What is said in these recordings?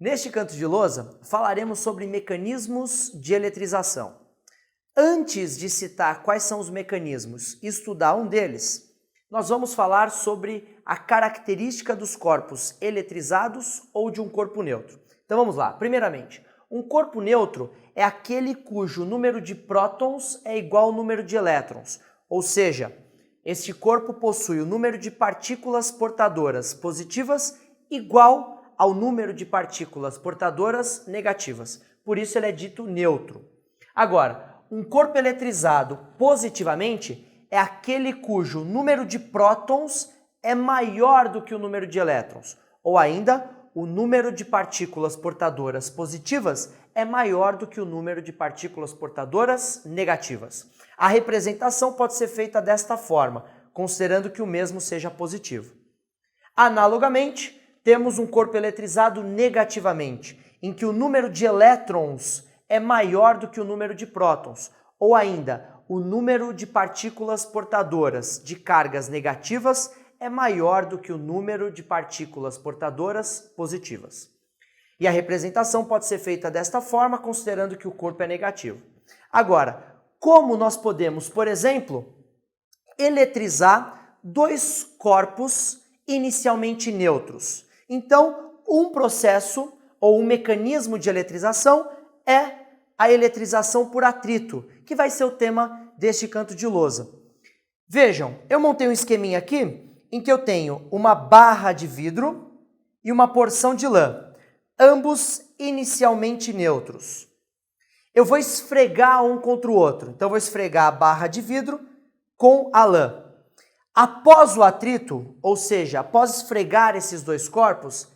Neste canto de lousa, falaremos sobre mecanismos de eletrização. Antes de citar quais são os mecanismos e estudar um deles, nós vamos falar sobre a característica dos corpos eletrizados ou de um corpo neutro. Então vamos lá. Primeiramente, um corpo neutro é aquele cujo número de prótons é igual ao número de elétrons, ou seja, este corpo possui o número de partículas portadoras positivas igual ao número de partículas portadoras negativas. Por isso ele é dito neutro. Agora, um corpo eletrizado positivamente é aquele cujo número de prótons é maior do que o número de elétrons, ou ainda, o número de partículas portadoras positivas é maior do que o número de partículas portadoras negativas. A representação pode ser feita desta forma, considerando que o mesmo seja positivo. Analogamente, temos um corpo eletrizado negativamente, em que o número de elétrons é maior do que o número de prótons, ou ainda, o número de partículas portadoras de cargas negativas é maior do que o número de partículas portadoras positivas. E a representação pode ser feita desta forma, considerando que o corpo é negativo. Agora, como nós podemos, por exemplo, eletrizar dois corpos inicialmente neutros? Então, um processo ou um mecanismo de eletrização é a eletrização por atrito, que vai ser o tema deste canto de lousa. Vejam, eu montei um esqueminha aqui em que eu tenho uma barra de vidro e uma porção de lã, ambos inicialmente neutros. Eu vou esfregar um contra o outro, então eu vou esfregar a barra de vidro com a lã. Após o atrito, ou seja, após esfregar esses dois corpos,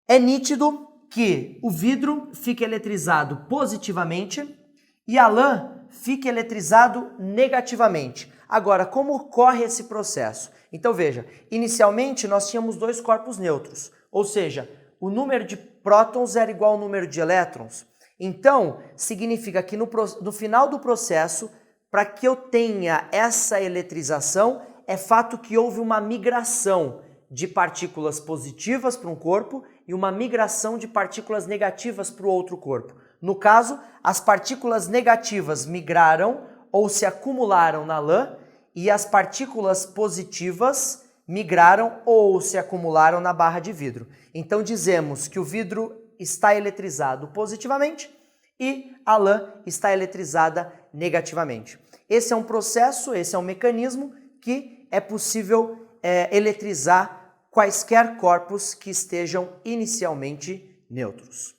é nítido que o vidro fica eletrizado positivamente e a lã fica eletrizado negativamente. Agora, como ocorre esse processo? Então veja, inicialmente nós tínhamos dois corpos neutros, ou seja, o número de prótons era igual ao número de elétrons. Então, significa que no final do processo, para que eu tenha essa eletrização, é fato que houve uma migração de partículas positivas para um corpo e uma migração de partículas negativas para o outro corpo. No caso, as partículas negativas migraram ou se acumularam na lã e as partículas positivas migraram ou se acumularam na barra de vidro. Então dizemos que o vidro está eletrizado positivamente e a lã está eletrizada negativamente. Esse é um processo, esse é um mecanismo que é possível eletrizar quaisquer corpos que estejam inicialmente neutros.